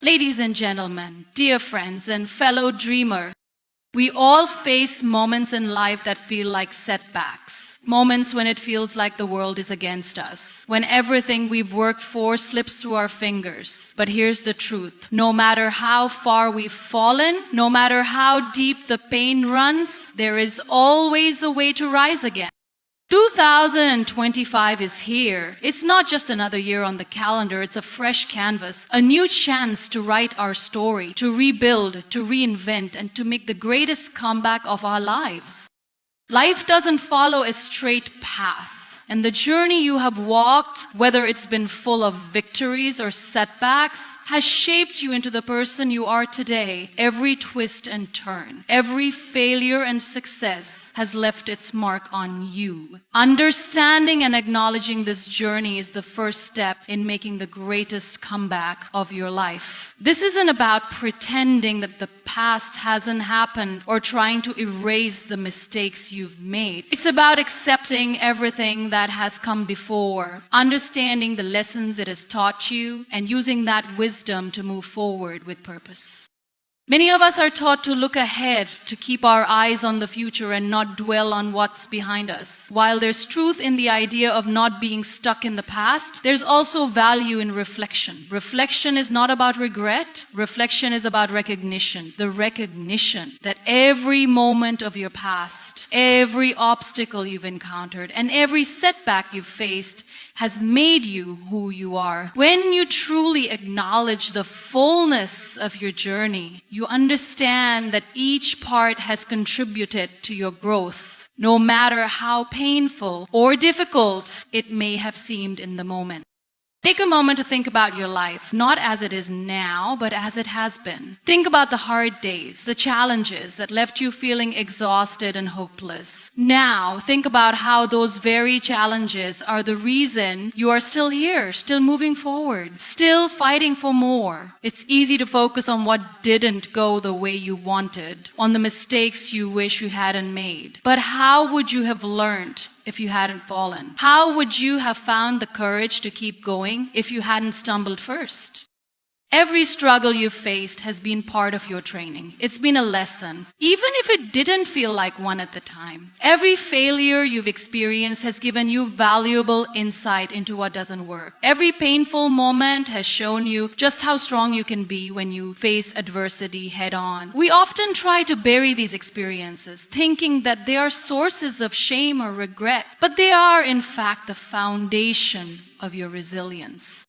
Ladies and gentlemen, dear friends and fellow dreamer, we all face moments in life that feel like setbacks. Moments when it feels like the world is against us. When everything we've worked for slips through our fingers. But here's the truth. No matter how far we've fallen, no matter how deep the pain runs, there is always a way to rise again. 2025 is here. It's not just another year on the calendar, it's a fresh canvas, a new chance to write our story, to rebuild, to reinvent, and to make the greatest comeback of our lives. Life doesn't follow a straight path. And the journey you have walked, whether it's been full of victories or setbacks, has shaped you into the person you are today. Every twist and turn, every failure and success has left its mark on you. Understanding and acknowledging this journey is the first step in making the greatest comeback of your life. This isn't about pretending that the past hasn't happened or trying to erase the mistakes you've made. It's about accepting everything that has come before, understanding the lessons it has taught you, and using that wisdom to move forward with purpose. Many of us are taught to look ahead, to keep our eyes on the future and not dwell on what's behind us. While there's truth in the idea of not being stuck in the past, there's also value in reflection. Reflection is not about regret. Reflection is about recognition. The recognition that every moment of your past, every obstacle you've encountered, and every setback you've faced has made you who you are. When you truly acknowledge the fullness of your journey, you understand that each part has contributed to your growth, no matter how painful or difficult it may have seemed in the moment. Take a moment to think about your life, not as it is now, but as it has been. Think about the hard days, the challenges that left you feeling exhausted and hopeless. Now, think about how those very challenges are the reason you are still here, still moving forward, still fighting for more. It's easy to focus on what didn't go the way you wanted, on the mistakes you wish you hadn't made. But how would you have learned if you hadn't fallen? How would you have found the courage to keep going if you hadn't stumbled first? Every struggle you've faced has been part of your training. It's been a lesson, even if it didn't feel like one at the time. Every failure you've experienced has given you valuable insight into what doesn't work. Every painful moment has shown you just how strong you can be when you face adversity head on. We often try to bury these experiences, thinking that they are sources of shame or regret, but they are, in fact, the foundation of your resilience.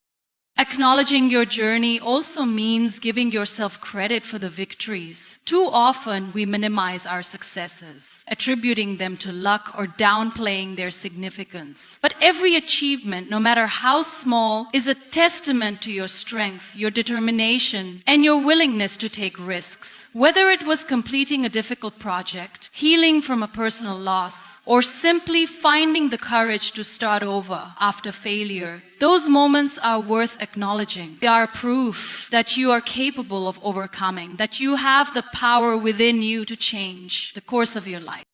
Acknowledging your journey also means giving yourself credit for the victories. Too often, we minimize our successes, attributing them to luck or downplaying their significance. But every achievement, no matter how small, is a testament to your strength, your determination, and your willingness to take risks. Whether it was completing a difficult project, healing from a personal loss, or simply finding the courage to start over after failure, those moments are worth acknowledging. They are proof that you are capable of overcoming, that you have the power within you to change the course of your life.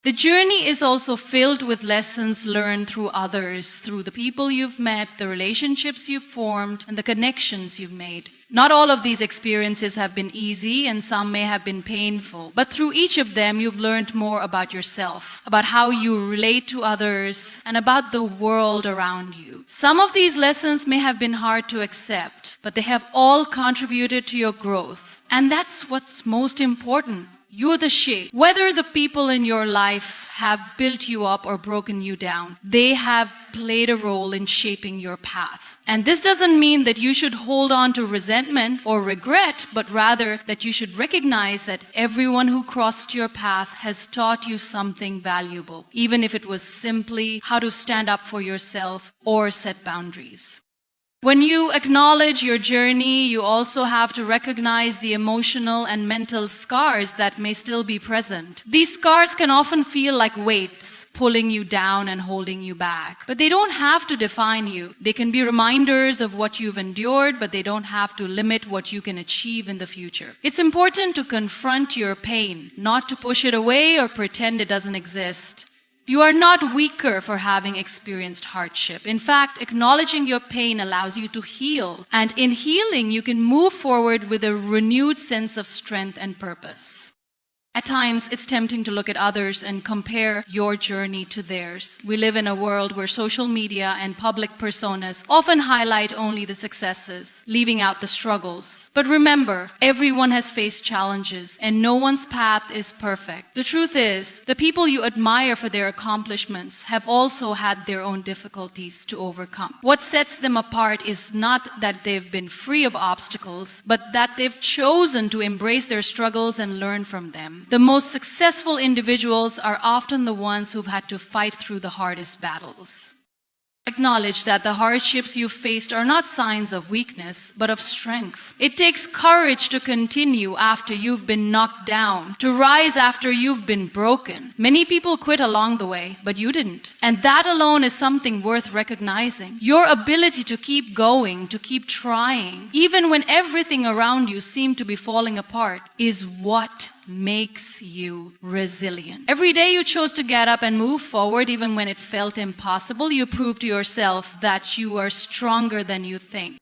The journey is also filled with lessons learned through others, through the people you've met, the relationships you've formed, and the connections you've made. Not all of these experiences have been easy, and some may have been painful. But through each of them, you've learned more about yourself, about how you relate to others, and about the world around you. Some of these lessons may have been hard to accept, but they have all contributed to your growth. And that's what's most important. You're the shape. Whether the people in your life have built you up or broken you down, they have played a role in shaping your path. And this doesn't mean that you should hold on to resentment or regret, but rather that you should recognize that everyone who crossed your path has taught you something valuable, even if it was simply how to stand up for yourself or set boundaries. When you acknowledge your journey, you also have to recognize the emotional and mental scars that may still be present. These scars can often feel like weights, pulling you down and holding you back. But they don't have to define you. They can be reminders of what you've endured, but they don't have to limit what you can achieve in the future. It's important to confront your pain, not to push it away or pretend it doesn't exist. You are not weaker for having experienced hardship. In fact, acknowledging your pain allows you to heal. And in healing, you can move forward with a renewed sense of strength and purpose. At times, it's tempting to look at others and compare your journey to theirs. We live in a world where social media and public personas often highlight only the successes, leaving out the struggles. But remember, everyone has faced challenges, and no one's path is perfect. The truth is, the people you admire for their accomplishments have also had their own difficulties to overcome. What sets them apart is not that they've been free of obstacles, but that they've chosen to embrace their struggles and learn from them. The most successful individuals are often the ones who've had to fight through the hardest battles. Acknowledge that the hardships you've faced are not signs of weakness, but of strength. It takes courage to continue after you've been knocked down, to rise after you've been broken. Many people quit along the way, but you didn't. And that alone is something worth recognizing. Your ability to keep going, to keep trying, even when everything around you seemed to be falling apart, is what makes you resilient. Every day you chose to get up and move forward even when it felt impossible. You proved to yourself that you are stronger than you think.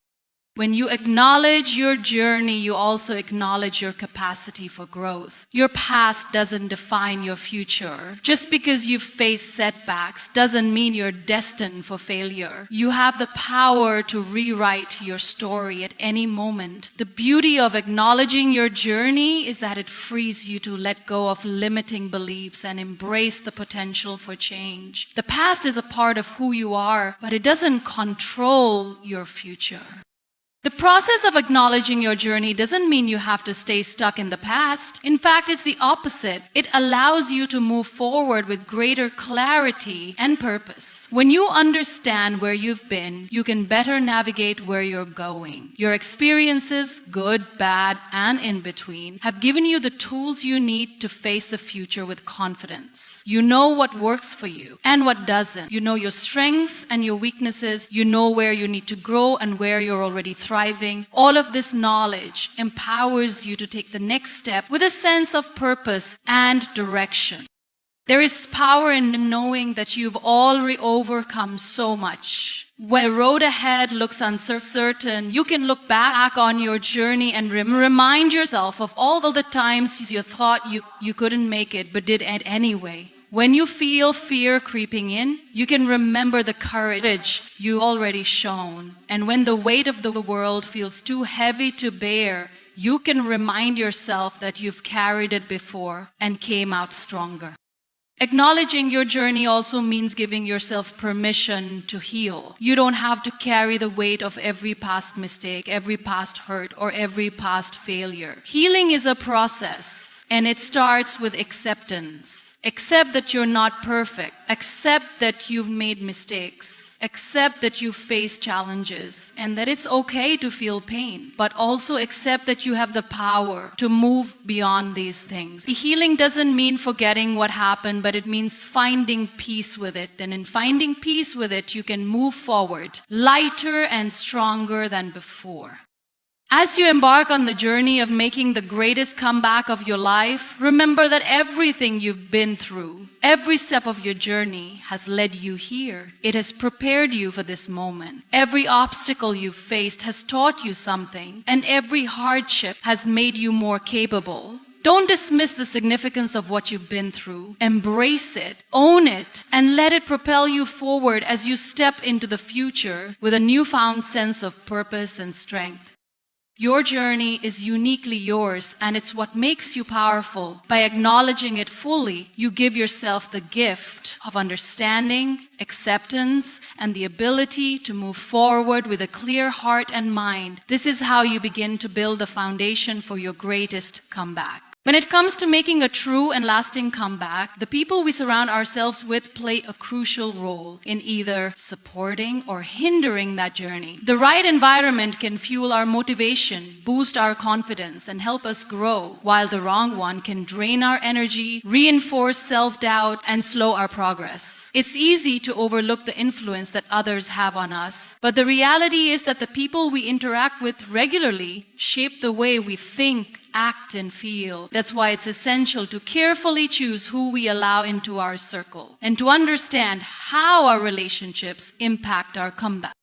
When you acknowledge your journey, you also acknowledge your capacity for growth. Your past doesn't define your future. Just because you've faced setbacks doesn't mean you're destined for failure. You have the power to rewrite your story at any moment. The beauty of acknowledging your journey is that it frees you to let go of limiting beliefs and embrace the potential for change. The past is a part of who you are, but it doesn't control your future. The process of acknowledging your journey doesn't mean you have to stay stuck in the past. In fact, it's the opposite. It allows you to move forward with greater clarity and purpose. When you understand where you've been, you can better navigate where you're going. Your experiences, good, bad, and in between, have given you the tools you need to face the future with confidence. You know what works for you and what doesn't. You know your strengths and your weaknesses. You know where you need to grow and where you're already thriving. All of this knowledge empowers you to take the next step with a sense of purpose and direction. There is power in knowing that you've already overcome so much. When the road ahead looks uncertain, you can look back on your journey and remind yourself of all the times you thought you couldn't make it but did it anyway. When you feel fear creeping in, you can remember the courage you already shown. And when the weight of the world feels too heavy to bear, you can remind yourself that you've carried it before and came out stronger. Acknowledging your journey also means giving yourself permission to heal. You don't have to carry the weight of every past mistake, every past hurt, or every past failure. Healing is a process, and it starts with acceptance. Accept that you're not perfect. Accept that you've made mistakes. Accept that you've faced challenges and that it's okay to feel pain, but also accept that you have the power to move beyond these things. Healing doesn't mean forgetting what happened, but it means finding peace with it. And in finding peace with it, you can move forward, lighter and stronger than before. As you embark on the journey of making the greatest comeback of your life, remember that everything you've been through, every step of your journey has led you here. It has prepared you for this moment. Every obstacle you've faced has taught you something, and every hardship has made you more capable. Don't dismiss the significance of what you've been through. Embrace it, own it, and let it propel you forward as you step into the future with a newfound sense of purpose and strength. Your journey is uniquely yours, and it's what makes you powerful. By acknowledging it fully, you give yourself the gift of understanding, acceptance, and the ability to move forward with a clear heart and mind. This is how you begin to build the foundation for your greatest comeback. When it comes to making a true and lasting comeback, the people we surround ourselves with play a crucial role in either supporting or hindering that journey. The right environment can fuel our motivation, boost our confidence, and help us grow, while the wrong one can drain our energy, reinforce self-doubt, and slow our progress. It's easy to overlook the influence that others have on us, but the reality is that the people we interact with regularly shape the way we think, act and feel. That's why it's essential to carefully choose who we allow into our circle and to understand how our relationships impact our comeback.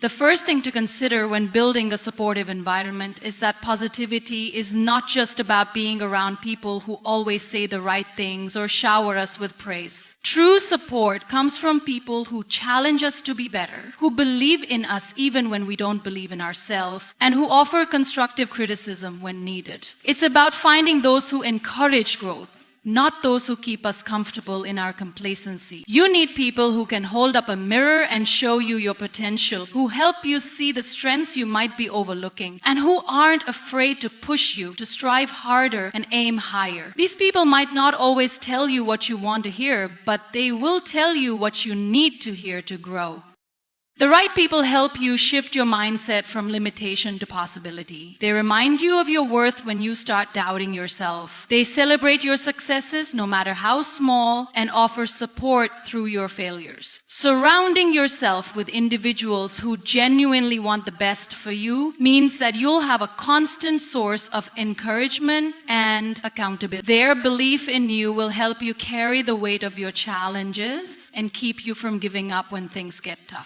The first thing to consider when building a supportive environment is that positivity is not just about being around people who always say the right things or shower us with praise. True support comes from people who challenge us to be better, who believe in us even when we don't believe in ourselves, and who offer constructive criticism when needed. It's about finding those who encourage growth, not those who keep us comfortable in our complacency. You need people who can hold up a mirror and show you your potential, who help you see the strengths you might be overlooking, and who aren't afraid to push you to strive harder and aim higher. These people might not always tell you what you want to hear, but they will tell you what you need to hear to grow. The right people help you shift your mindset from limitation to possibility. They remind you of your worth when you start doubting yourself. They celebrate your successes, no matter how small, and offer support through your failures. Surrounding yourself with individuals who genuinely want the best for you means that you'll have a constant source of encouragement and accountability. Their belief in you will help you carry the weight of your challenges and keep you from giving up when things get tough.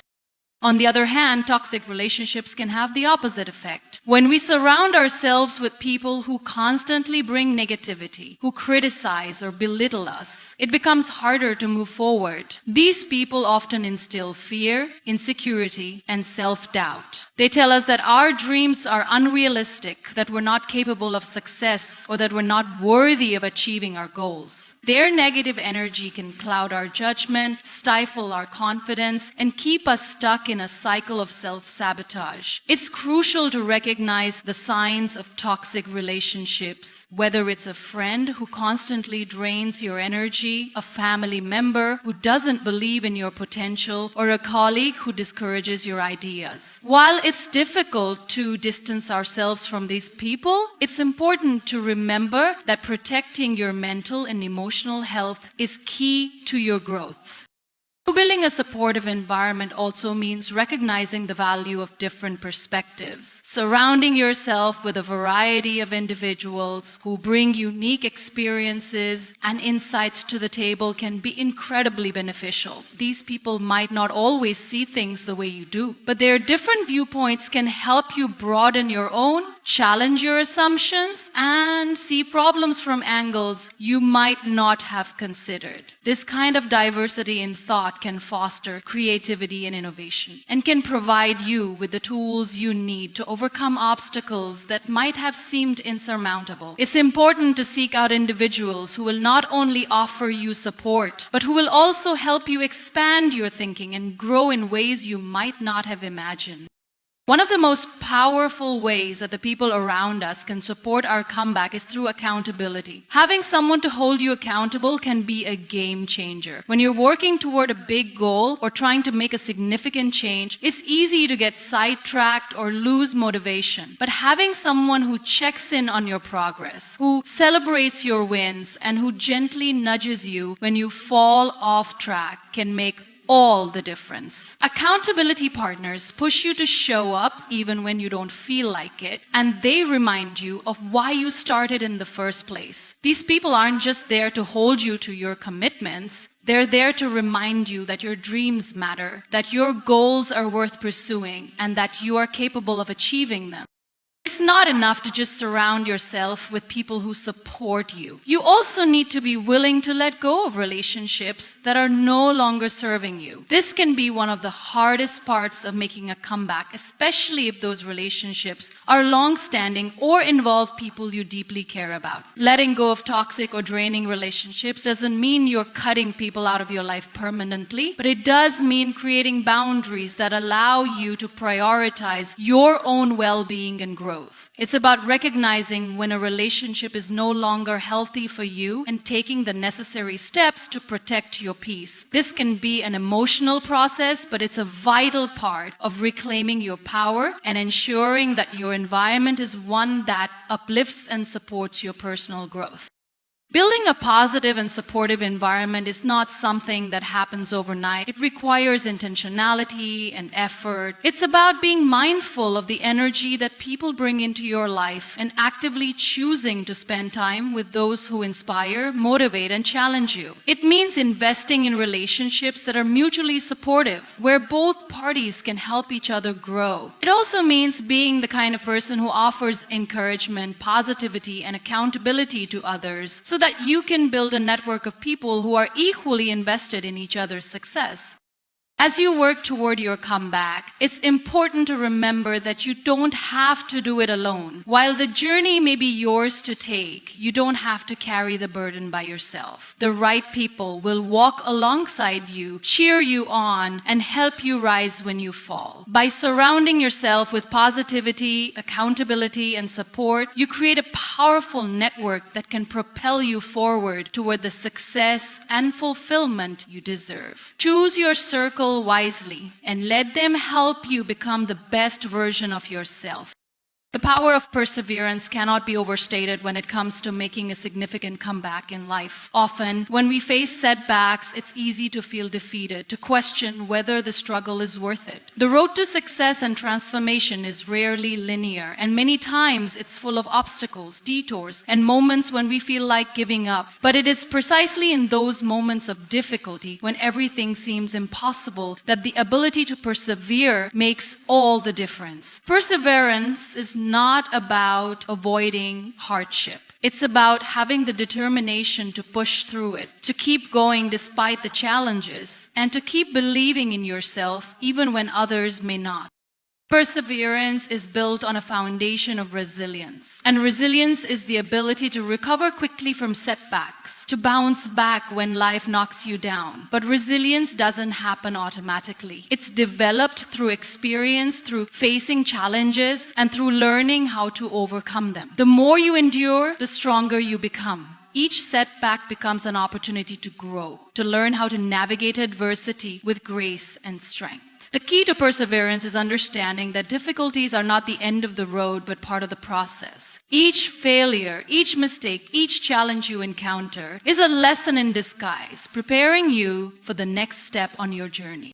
On the other hand, toxic relationships can have the opposite effect. When we surround ourselves with people who constantly bring negativity, who criticize or belittle us, it becomes harder to move forward. These people often instill fear, insecurity, and self-doubt. They tell us that our dreams are unrealistic, that we're not capable of success, or that we're not worthy of achieving our goals. Their negative energy can cloud our judgment, stifle our confidence, and keep us stuck in a cycle of self-sabotage. It's crucial to recognize the signs of toxic relationships, whether it's a friend who constantly drains your energy, a family member who doesn't believe in your potential, or a colleague who discourages your ideas. While it's difficult to distance ourselves from these people, it's important to remember that protecting your mental and emotional health is key to your growth. Building a supportive environment also means recognizing the value of different perspectives. Surrounding yourself with a variety of individuals who bring unique experiences and insights to the table can be incredibly beneficial. These people might not always see things the way you do, but their different viewpoints can help you broaden your own, challenge your assumptions, and see problems from angles you might not have considered. This kind of diversity in thought can foster creativity and innovation, and can provide you with the tools you need to overcome obstacles that might have seemed insurmountable. It's important to seek out individuals who will not only offer you support, but who will also help you expand your thinking and grow in ways you might not have imagined. One of the most powerful ways that the people around us can support our comeback is through accountability. Having someone to hold you accountable can be a game changer. When you're working toward a big goal or trying to make a significant change, it's easy to get sidetracked or lose motivation. But having someone who checks in on your progress, who celebrates your wins, and who gently nudges you when you fall off track can make all the difference. Accountability partners push you to show up even when you don't feel like it, and they remind you of why you started in the first place. These people aren't just there to hold you to your commitments. They're there to remind you that your dreams matter, that your goals are worth pursuing, and that you are capable of achieving them. It's not enough to just surround yourself with people who support you. You also need to be willing to let go of relationships that are no longer serving you. This can be one of the hardest parts of making a comeback, especially if those relationships are long-standing or involve people you deeply care about. Letting go of toxic or draining relationships doesn't mean you're cutting people out of your life permanently, but it does mean creating boundaries that allow you to prioritize your own well-being and growth. It's about recognizing when a relationship is no longer healthy for you and taking the necessary steps to protect your peace. This can be an emotional process, but it's a vital part of reclaiming your power and ensuring that your environment is one that uplifts and supports your personal growth. Building a positive and supportive environment is not something that happens overnight. It requires intentionality and effort. It's about being mindful of the energy that people bring into your life and actively choosing to spend time with those who inspire, motivate, and challenge you. It means investing in relationships that are mutually supportive, where both parties can help each other grow. It also means being the kind of person who offers encouragement, positivity, and accountability to others, so that you can build a network of people who are equally invested in each other's success. As you work toward your comeback, it's important to remember that you don't have to do it alone. While the journey may be yours to take, you don't have to carry the burden by yourself. The right people will walk alongside you, cheer you on, and help you rise when you fall. By surrounding yourself with positivity, accountability, and support, you create a powerful network that can propel you forward toward the success and fulfillment you deserve. Choose your circle wisely and let them help you become the best version of yourself. The power of perseverance cannot be overstated when it comes to making a significant comeback in life. Often, when we face setbacks, it's easy to feel defeated, to question whether the struggle is worth it. The road to success and transformation is rarely linear, and many times it's full of obstacles, detours, and moments when we feel like giving up. But it is precisely in those moments of difficulty, when everything seems impossible, that the ability to persevere makes all the difference. Perseverance is not about avoiding hardship. It's about having the determination to push through it, to keep going despite the challenges, and to keep believing in yourself even when others may not. Perseverance is built on a foundation of resilience. And resilience is the ability to recover quickly from setbacks, to bounce back when life knocks you down. But resilience doesn't happen automatically. It's developed through experience, through facing challenges, and through learning how to overcome them. The more you endure, the stronger you become. Each setback becomes an opportunity to grow, to learn how to navigate adversity with grace and strength. The key to perseverance is understanding that difficulties are not the end of the road, but part of the process. Each failure, each mistake, each challenge you encounter is a lesson in disguise, preparing you for the next step on your journey.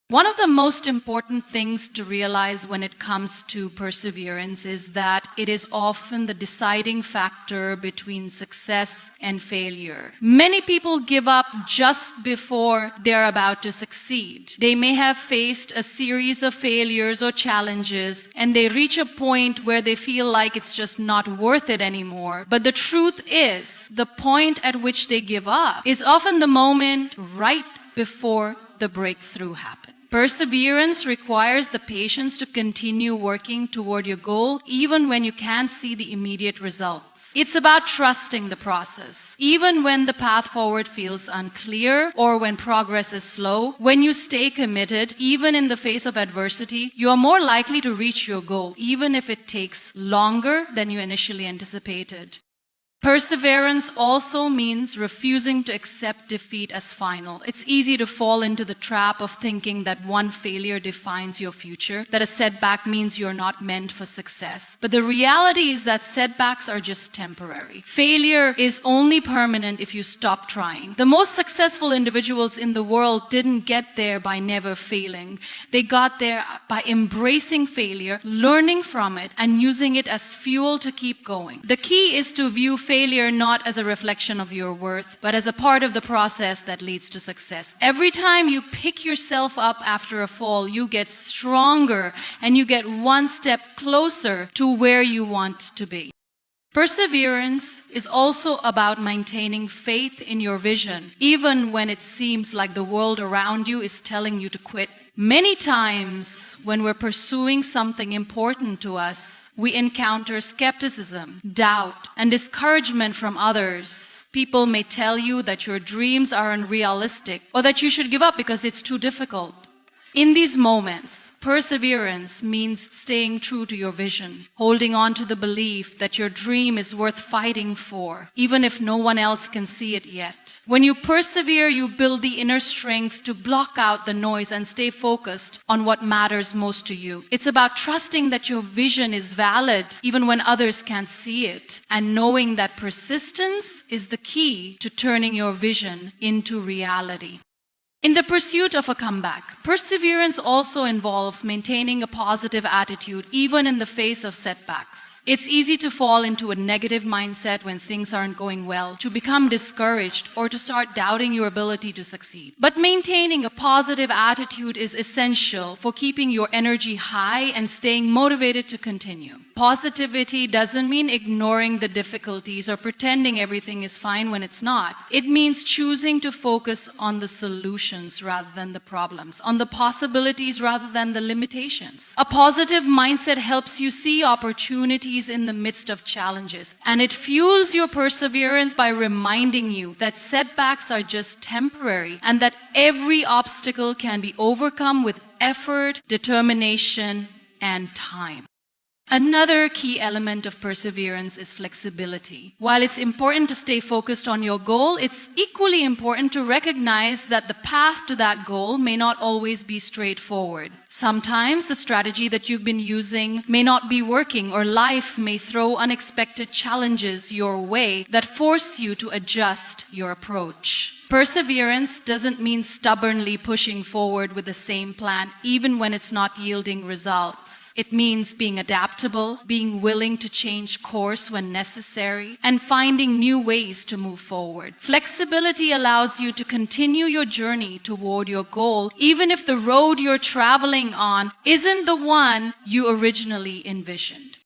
One of the most important things to realize when it comes to perseverance is that it is often the deciding factor between success and failure. Many people give up just before they're about to succeed. They may have faced a series of failures or challenges, and they reach a point where they feel like it's just not worth it anymore. But the truth is, the point at which they give up is often the moment right before the breakthrough happens. Perseverance requires the patience to continue working toward your goal even when you can't see the immediate results. It's about trusting the process. Even when the path forward feels unclear or when progress is slow, when you stay committed, even in the face of adversity, you are more likely to reach your goal, even if it takes longer than you initially anticipated. Perseverance also means refusing to accept defeat as final. It's easy to fall into the trap of thinking that one failure defines your future, that a setback means you're not meant for success. But the reality is that setbacks are just temporary. Failure is only permanent if you stop trying. The most successful individuals in the world didn't get there by never failing. They got there by embracing failure, learning from it, and using it as fuel to keep going. The key is to view failure not as a reflection of your worth, but as a part of the process that leads to success. Every time you pick yourself up after a fall, you get stronger and you get one step closer to where you want to be. Perseverance is also about maintaining faith in your vision, even when it seems like the world around you is telling you to quit. Many times, when we're pursuing something important to us, we encounter skepticism, doubt, and discouragement from others. People may tell you that your dreams are unrealistic or that you should give up because it's too difficult. In these moments, perseverance means staying true to your vision, holding on to the belief that your dream is worth fighting for, even if no one else can see it yet. When you persevere, you build the inner strength to block out the noise and stay focused on what matters most to you. It's about trusting that your vision is valid even when others can't see it, and knowing that persistence is the key to turning your vision into reality. In the pursuit of a comeback, perseverance also involves maintaining a positive attitude even in the face of setbacks. It's easy to fall into a negative mindset when things aren't going well, to become discouraged, or to start doubting your ability to succeed. But maintaining a positive attitude is essential for keeping your energy high and staying motivated to continue. Positivity doesn't mean ignoring the difficulties or pretending everything is fine when it's not. It means choosing to focus on the solutions rather than the problems, on the possibilities rather than the limitations. A positive mindset helps you see opportunities in the midst of challenges, and it fuels your perseverance by reminding you that setbacks are just temporary and that every obstacle can be overcome with effort, determination, and time. Another key element of perseverance is flexibility. While it's important to stay focused on your goal, it's equally important to recognize that the path to that goal may not always be straightforward. Sometimes the strategy that you've been using may not be working, or life may throw unexpected challenges your way that force you to adjust your approach. Perseverance doesn't mean stubbornly pushing forward with the same plan even when it's not yielding results. It means being adaptable, being willing to change course when necessary, and finding new ways to move forward. Flexibility allows you to continue your journey toward your goal even if the road you're traveling on isn't the one you originally envisioned.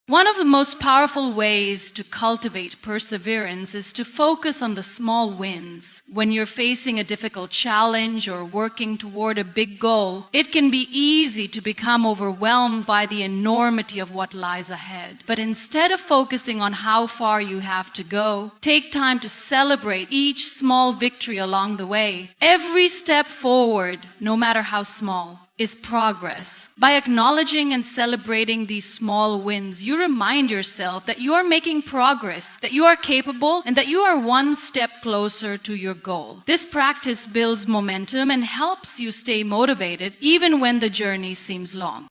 One of the most powerful ways to cultivate perseverance is to focus on the small wins. When you're facing a difficult challenge or working toward a big goal, it can be easy to become overwhelmed by the enormity of what lies ahead. But instead of focusing on how far you have to go, take time to celebrate each small victory along the way. Every step forward, no matter how small, is progress. By acknowledging and celebrating these small wins, you remind yourself that you are making progress, that you are capable, and that you are one step closer to your goal. This practice builds momentum and helps you stay motivated even when the journey seems long.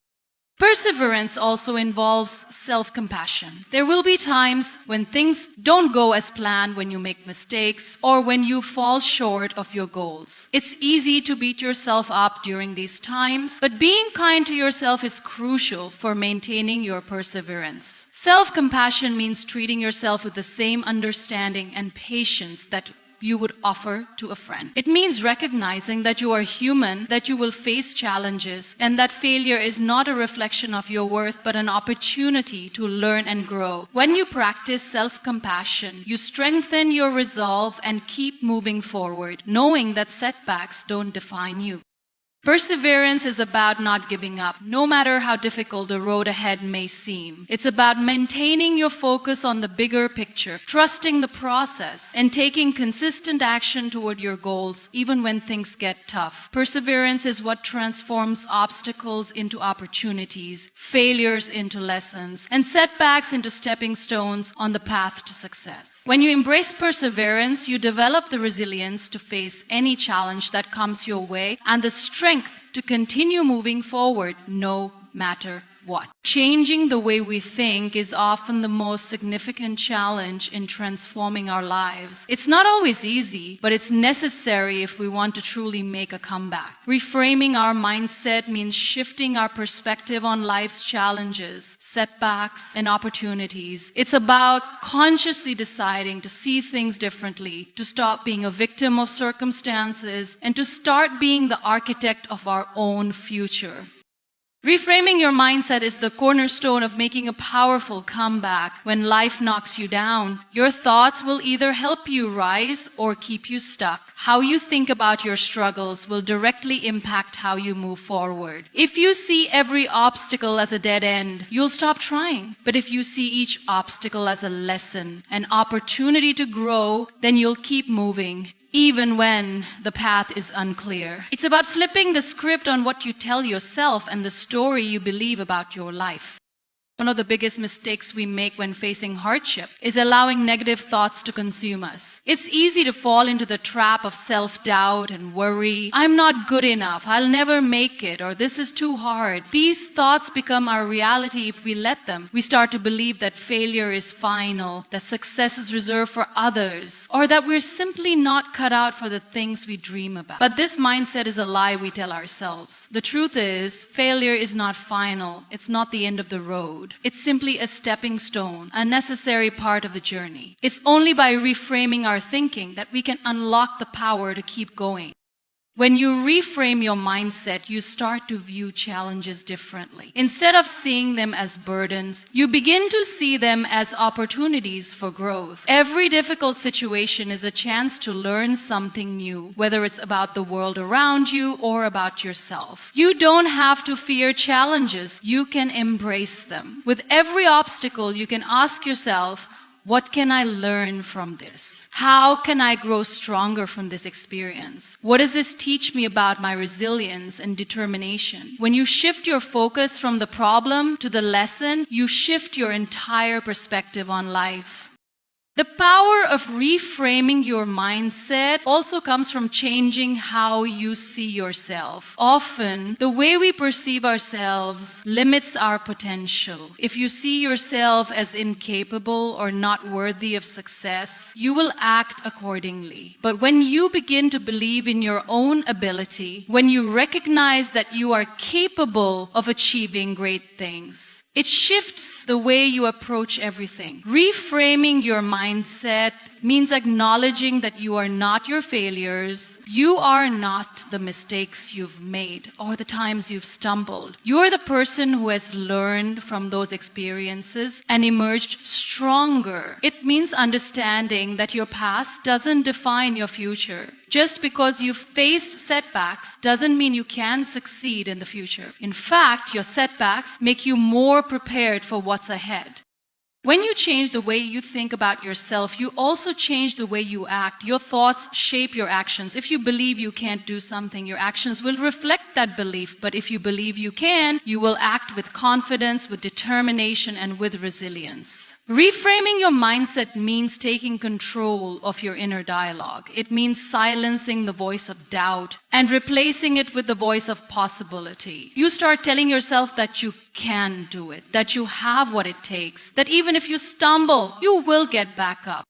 Perseverance also involves self-compassion. There will be times when things don't go as planned, when you make mistakes, or when you fall short of your goals. It's easy to beat yourself up during these times, but being kind to yourself is crucial for maintaining your perseverance. Self-compassion means treating yourself with the same understanding and patience that you would offer to a friend. It means recognizing that you are human, that you will face challenges, and that failure is not a reflection of your worth, but an opportunity to learn and grow. When you practice self-compassion, you strengthen your resolve and keep moving forward, knowing that setbacks don't define you. Perseverance is about not giving up, no matter how difficult the road ahead may seem. It's about maintaining your focus on the bigger picture, trusting the process, and taking consistent action toward your goals, even when things get tough. Perseverance is what transforms obstacles into opportunities, failures into lessons, and setbacks into stepping stones on the path to success. When you embrace perseverance, you develop the resilience to face any challenge that comes your way and the strength to continue moving forward no matter what. Changing the way we think is often the most significant challenge in transforming our lives. It's not always easy, but it's necessary if we want to truly make a comeback. Reframing our mindset means shifting our perspective on life's challenges, setbacks, and opportunities. It's about consciously deciding to see things differently, to stop being a victim of circumstances, and to start being the architect of our own future. Reframing your mindset is the cornerstone of making a powerful comeback. When life knocks you down, your thoughts will either help you rise or keep you stuck. How you think about your struggles will directly impact how you move forward. If you see every obstacle as a dead end, you'll stop trying. But if you see each obstacle as a lesson, an opportunity to grow, then you'll keep moving. even when the path is unclear. It's about flipping the script on what you tell yourself and the story you believe about your life. One of the biggest mistakes we make when facing hardship is allowing negative thoughts to consume us. It's easy to fall into the trap of self-doubt and worry. I'm not good enough. I'll never make it, or this is too hard. These thoughts become our reality if we let them. We start to believe that failure is final, that success is reserved for others, or that we're simply not cut out for the things we dream about. But this mindset is a lie we tell ourselves. The truth is, failure is not final. It's not the end of the road. It's simply a stepping stone, a necessary part of the journey. It's only by reframing our thinking that we can unlock the power to keep going. When you reframe your mindset, you start to view challenges differently. Instead of seeing them as burdens, you begin to see them as opportunities for growth. Every difficult situation is a chance to learn something new, whether it's about the world around you or about yourself. You don't have to fear challenges. You can embrace them. With every obstacle, you can ask yourself, what can I learn from this? How can I grow stronger from this experience? What does this teach me about my resilience and determination? When you shift your focus from the problem to the lesson, you shift your entire perspective on life. The power of reframing your mindset also comes from changing how you see yourself. Often, the way we perceive ourselves limits our potential. If you see yourself as incapable or not worthy of success, you will act accordingly. But when you begin to believe in your own ability, when you recognize that you are capable of achieving great things, it shifts the way you approach everything. Reframing your mindset means acknowledging that you are not your failures, you are not the mistakes you've made or the times you've stumbled. You're the person who has learned from those experiences and emerged stronger. It means understanding that your past doesn't define your future. Just because you've faced setbacks doesn't mean you can succeed in the future. In fact, your setbacks make you more prepared for what's ahead. When you change the way you think about yourself, you also change the way you act. Your thoughts shape your actions. If you believe you can't do something, your actions will reflect that belief. But if you believe you can, you will act with confidence, with determination, and with resilience. Reframing your mindset means taking control of your inner dialogue. It means silencing the voice of doubt and replacing it with the voice of possibility. You start telling yourself that you can do it, that you have what it takes, that even if you stumble, you will get back up.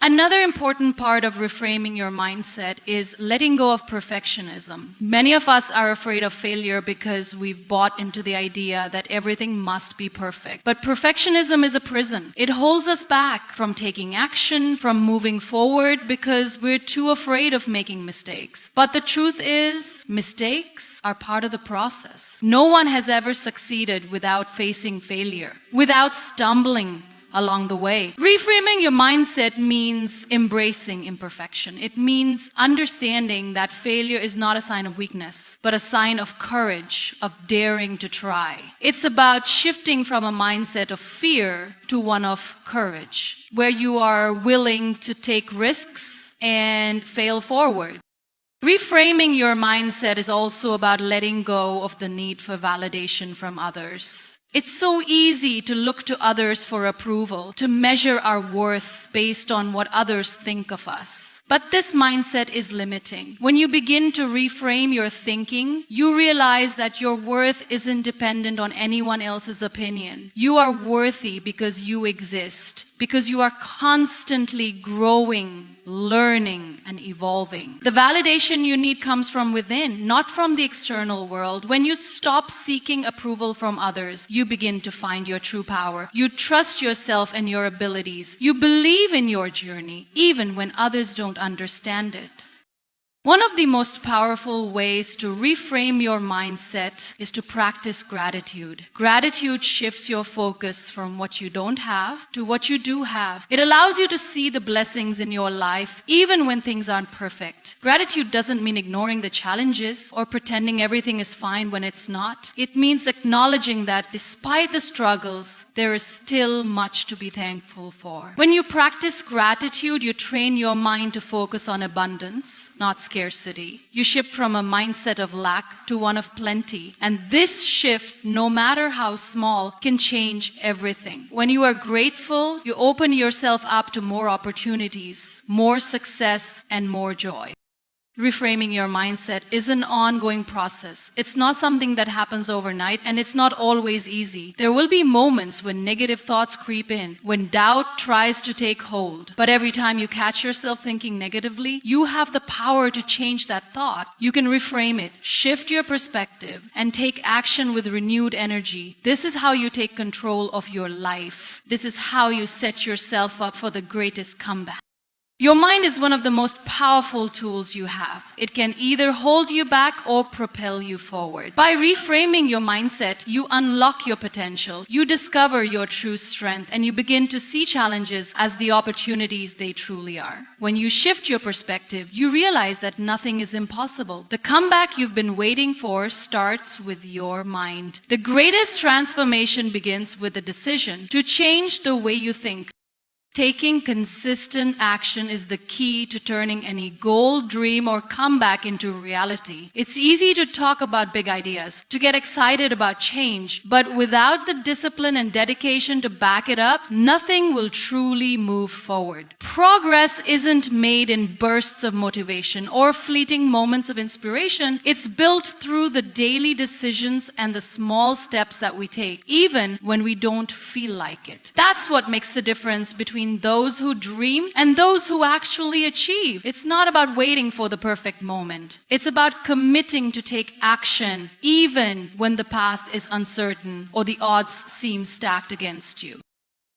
Another important part of reframing your mindset is letting go of perfectionism. Many of us are afraid of failure because we've bought into the idea that everything must be perfect. But perfectionism is a prison. It holds us back from taking action, from moving forward, because we're too afraid of making mistakes. But the truth is, mistakes are part of the process. No one has ever succeeded without facing failure, without stumbling along the way. Reframing your mindset means embracing imperfection. It means understanding that failure is not a sign of weakness, but a sign of courage, of daring to try. It's about shifting from a mindset of fear to one of courage, where you are willing to take risks and fail forward. Reframing your mindset is also about letting go of the need for validation from others. It's so easy to look to others for approval, to measure our worth based on what others think of us. But this mindset is limiting. When you begin to reframe your thinking, you realize that your worth isn't dependent on anyone else's opinion. You are worthy because you exist, because you are constantly growing, learning, and evolving. The validation you need comes from within, not from the external world. When you stop seeking approval from others, you begin to find your true power. You trust yourself and your abilities. You believe in your journey, even when others don't understand it. One of the most powerful ways to reframe your mindset is to practice gratitude. Gratitude shifts your focus from what you don't have to what you do have. It allows you to see the blessings in your life even when things aren't perfect. Gratitude doesn't mean ignoring the challenges or pretending everything is fine when it's not. It means acknowledging that despite the struggles, there is still much to be thankful for. When you practice gratitude, you train your mind to focus on abundance, not scarcity. You shift from a mindset of lack to one of plenty. And this shift, no matter how small, can change everything. When you are grateful, you open yourself up to more opportunities, more success, and more joy. Reframing your mindset is an ongoing process. It's not something that happens overnight, and it's not always easy. There will be moments when negative thoughts creep in, when doubt tries to take hold. But every time you catch yourself thinking negatively, you have the power to change that thought. You can reframe it, shift your perspective, and take action with renewed energy. This is how you take control of your life. This is how you set yourself up for the greatest comeback. Your mind is one of the most powerful tools you have. It can either hold you back or propel you forward. By reframing your mindset, you unlock your potential, you discover your true strength, and you begin to see challenges as the opportunities they truly are. When you shift your perspective, you realize that nothing is impossible. The comeback you've been waiting for starts with your mind. The greatest transformation begins with a decision to change the way you think. Taking consistent action is the key to turning any goal, dream, or comeback into reality. It's easy to talk about big ideas, to get excited about change, but without the discipline and dedication to back it up, nothing will truly move forward. Progress isn't made in bursts of motivation or fleeting moments of inspiration. It's built through the daily decisions and the small steps that we take, even when we don't feel like it. That's what makes the difference between those who dream and those who actually achieve. It's not about waiting for the perfect moment. It's about committing to take action even when the path is uncertain or the odds seem stacked against you.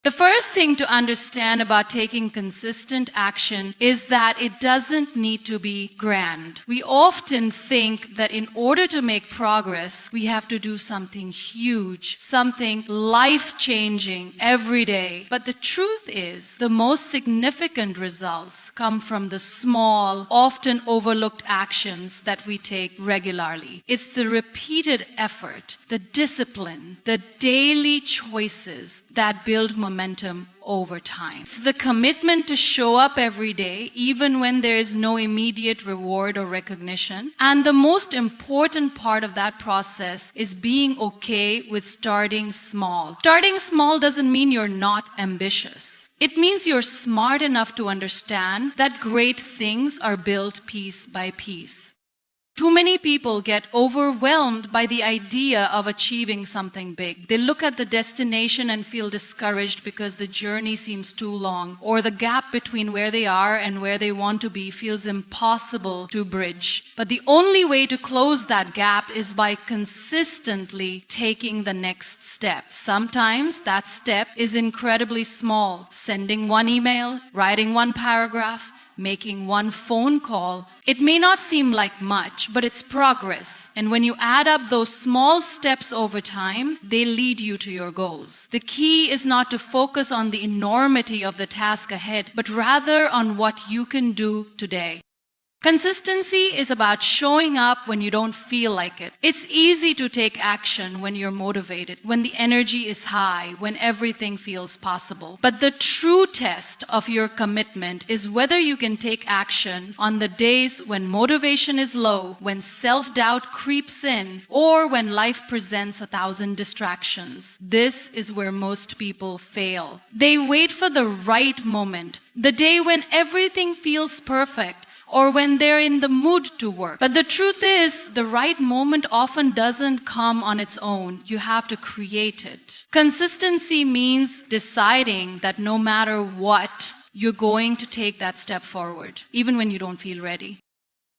The first thing to understand about taking consistent action is that it doesn't need to be grand. We often think that in order to make progress, we have to do something huge, something life-changing every day. But the truth is, the most significant results come from the small, often overlooked actions that we take regularly. It's the repeated effort, the discipline, the daily choices that build momentum over time. It's the commitment to show up every day, even when there is no immediate reward or recognition. And the most important part of that process is being okay with starting small. Starting small doesn't mean you're not ambitious. It means you're smart enough to understand that great things are built piece by piece. Too many people get overwhelmed by the idea of achieving something big. They look at the destination and feel discouraged because the journey seems too long, or the gap between where they are and where they want to be feels impossible to bridge. But the only way to close that gap is by consistently taking the next step. Sometimes that step is incredibly small. Sending one email, writing one paragraph, making one phone call. It may not seem like much, but it's progress. And when you add up those small steps over time, they lead you to your goals. The key is not to focus on the enormity of the task ahead, but rather on what you can do today. Consistency is about showing up when you don't feel like it. It's easy to take action when you're motivated, when the energy is high, when everything feels possible. But the true test of your commitment is whether you can take action on the days when motivation is low, when self-doubt creeps in, or when life presents 1,000 distractions. This is where most people fail. They wait for the right moment, the day when everything feels perfect, or when they're in the mood to work. But the truth is, the right moment often doesn't come on its own. You have to create it. Consistency means deciding that no matter what, you're going to take that step forward, even when you don't feel ready.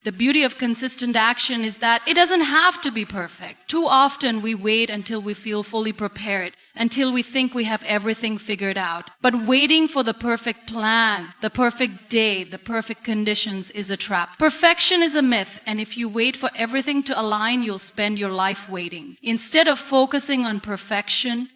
The beauty of consistent action is that it doesn't have to be perfect. Too often we wait until we feel fully prepared, until we think we have everything figured out. But waiting for the perfect plan, the perfect day, the perfect conditions is a trap. Perfection is a myth, and if you wait for everything to align, you'll spend your life waiting. Instead of focusing on perfection,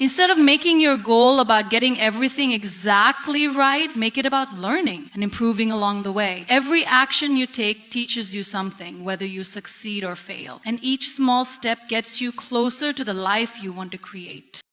instead of making your goal about getting everything exactly right, make it about learning and improving along the way. Every action you take teaches you something, whether you succeed or fail. And each small step gets you closer to the life you want to create.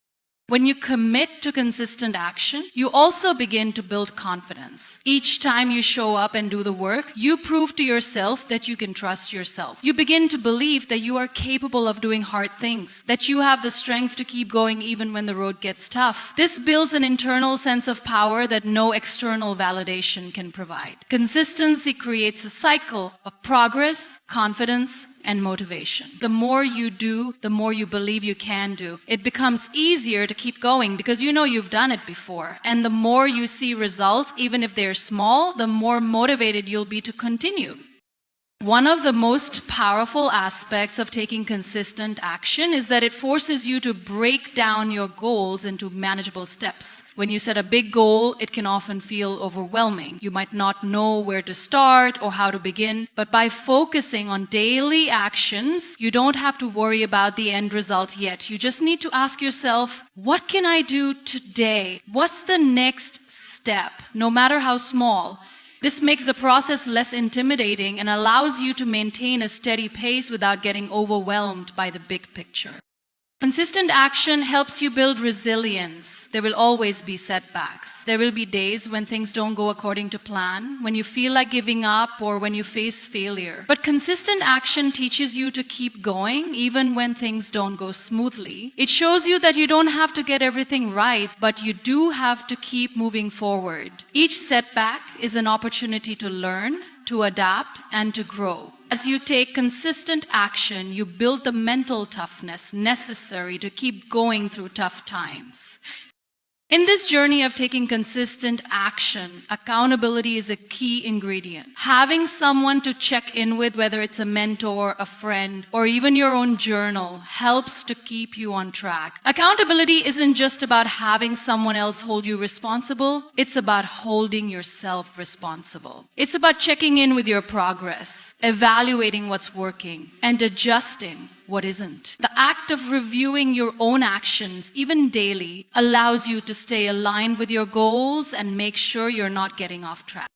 When you commit to consistent action, you also begin to build confidence. Each time you show up and do the work, you prove to yourself that you can trust yourself. You begin to believe that you are capable of doing hard things, that you have the strength to keep going even when the road gets tough. This builds an internal sense of power that no external validation can provide. Consistency creates a cycle of progress, confidence, and motivation. The more you do, the more you believe you can do. It becomes easier to keep going because you know you've done it before. And the more you see results, even if they're small, the more motivated you'll be to continue. One of the most powerful aspects of taking consistent action is that it forces you to break down your goals into manageable steps. When you set a big goal, it can often feel overwhelming. You might not know where to start or how to begin, but by focusing on daily actions, you don't have to worry about the end result yet. You just need to ask yourself, what can I do today? What's the next step, no matter how small? This makes the process less intimidating and allows you to maintain a steady pace without getting overwhelmed by the big picture. Consistent action helps you build resilience. There will always be setbacks. There will be days when things don't go according to plan, when you feel like giving up, or when you face failure. But consistent action teaches you to keep going even when things don't go smoothly. It shows you that you don't have to get everything right, but you do have to keep moving forward. Each setback is an opportunity to learn, to adapt, and to grow. As you take consistent action, you build the mental toughness necessary to keep going through tough times. In this journey of taking consistent action, accountability is a key ingredient. Having someone to check in with, whether it's a mentor, a friend, or even your own journal, helps to keep you on track. Accountability isn't just about having someone else hold you responsible, it's about holding yourself responsible. It's about checking in with your progress, evaluating what's working, and adjusting what isn't. The act of reviewing your own actions, even daily, allows you to stay aligned with your goals and make sure you're not getting off track.